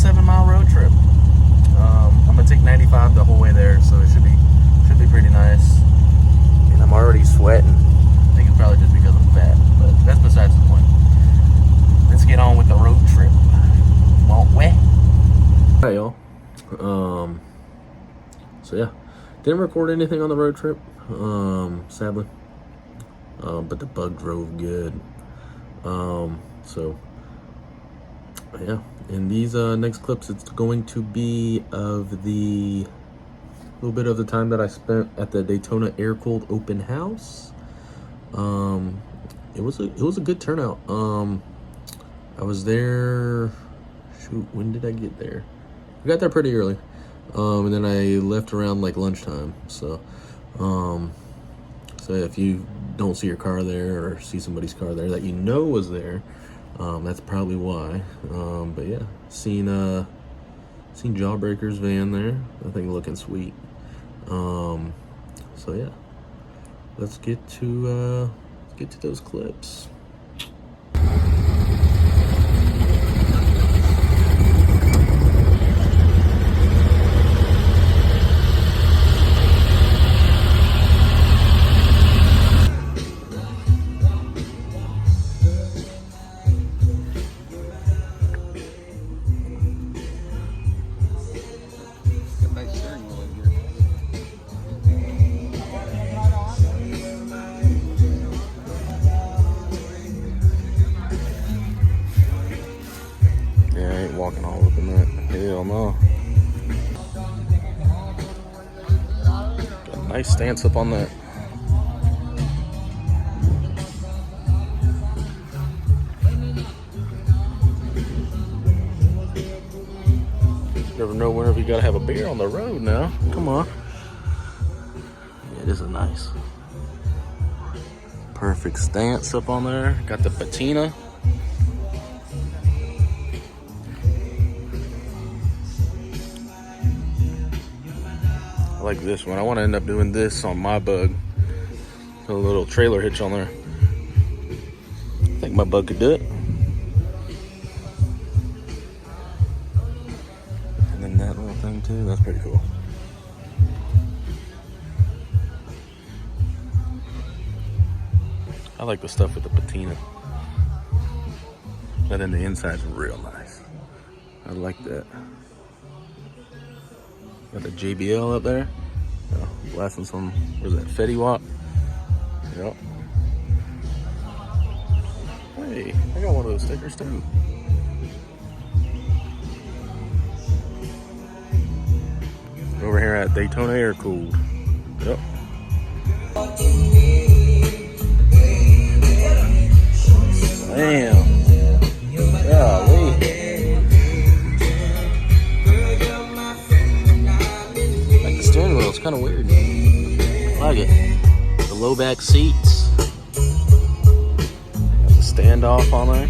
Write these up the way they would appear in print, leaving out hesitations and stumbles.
7-mile road trip. I'm gonna take 95 the whole way there, so it should be pretty nice. And I'm already sweating. I think it's probably just because I'm fat, but that's besides the point. Let's get on with the road trip. Won't we? Alright, y'all. So yeah, didn't record anything on the road trip, sadly. But the bug drove good. So yeah, in these next clips, it's going to be of the little bit of the time that I spent at the Daytona Air-cooled open house. It was a good turnout. I was there. Shoot, when did I get there? I got there pretty early, and then I left around like lunchtime. So if you don't see your car there or see somebody's car there that you know was there, that's probably why. But yeah, seen Jawbreaker's van there. I think looking sweet. So yeah, let's get to those clips. Walking all up in that. Hell no. Got a nice stance up on that. Never know whenever you gotta have a beer on the road now. Come on. Yeah, this is nice. Perfect stance up on there. Got the patina. Like this one. I want to end up doing this on my bug. Put a little trailer hitch on there. I think my bug could do it. And then that little thing too. That's pretty cool. I like the stuff with the patina. And then the inside's real nice. I like that. Got the JBL up there. Blasting some, what is that, Fetty Wap? Yep. Hey, I got one of those stickers too. Over here at Daytona Air-cooled. Yep. Damn. Golly. Steering wheel, it's kind of weird. I like it. The low back seats. Got the standoff on there.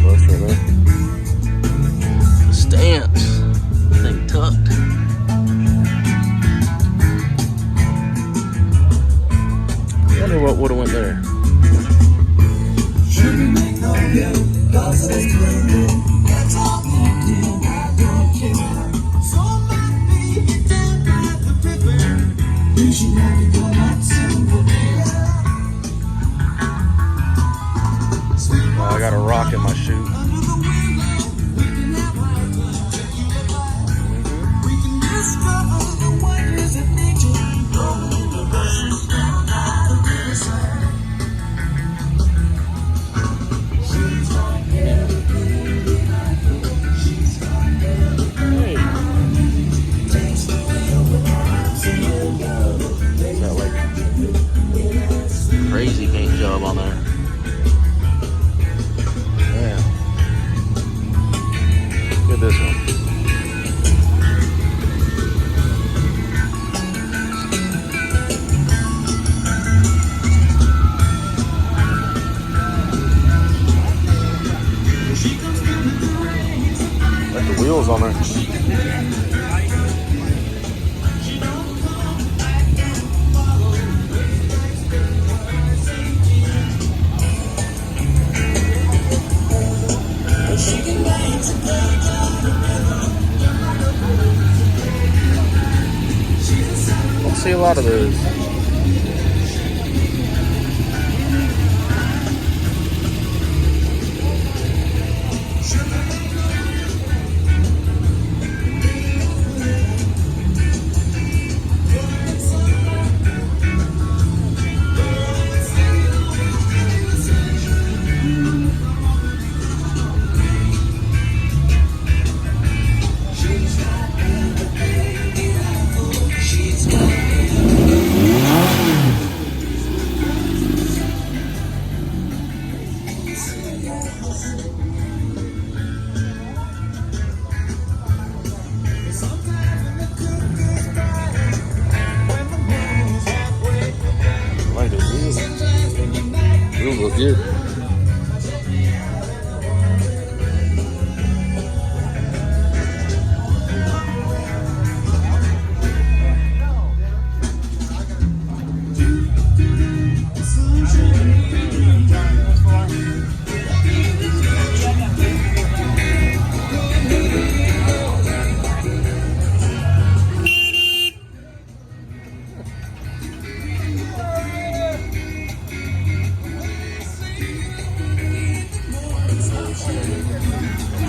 Closer there. The stance. Thing tucked. I wonder what would have went there. Oh, I got a rock in my shoe. Crazy paint job on there. Yeah. Look at this one. Like the wheels on there. Don't see a lot of those. Like the wheels. Wheels look good.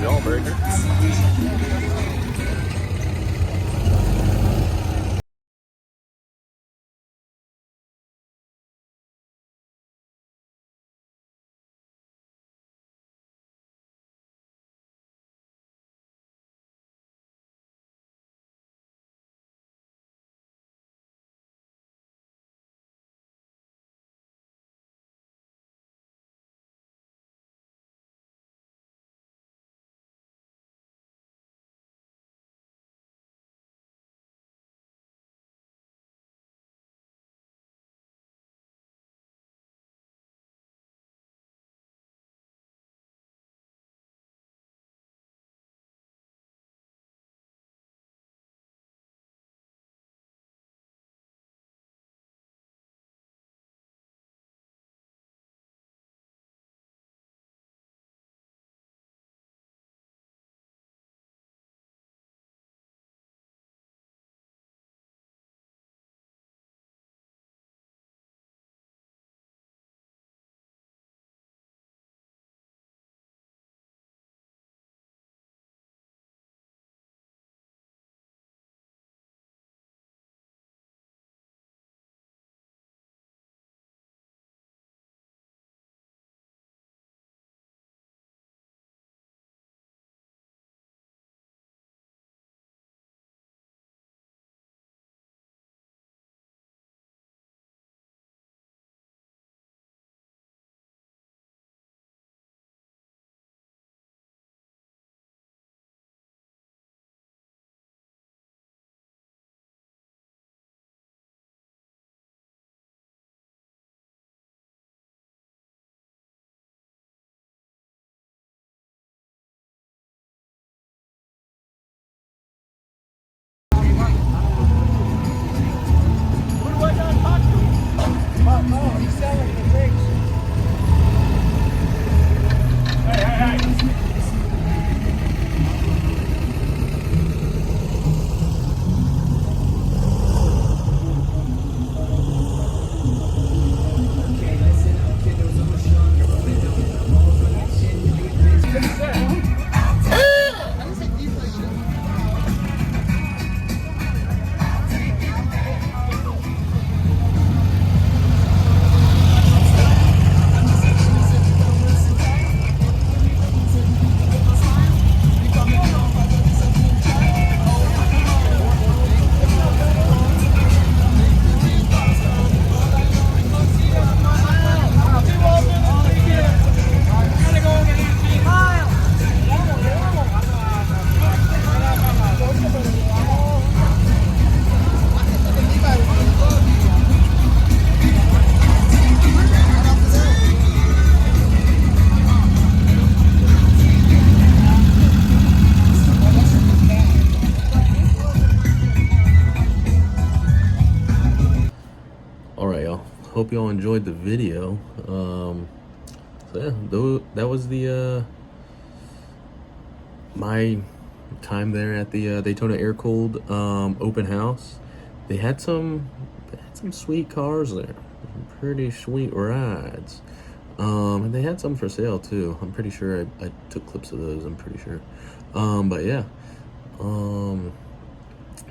Jawbreaker. Hope y'all enjoyed the video. So yeah, that was the my time there at the Daytona Air-cooled open house, they had some sweet cars there, pretty sweet rides. And they had some for sale too. I'm pretty sure I took clips of those. I'm pretty sure. But yeah,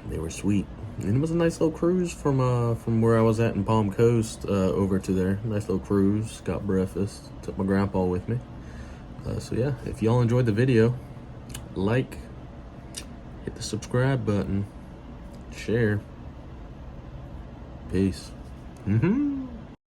they were sweet, and it was a nice little cruise from where I was at in Palm Coast over to there. Nice little cruise. Got breakfast. Took my grandpa with me. So yeah, if y'all enjoyed the video, like, hit the subscribe button, share. Peace.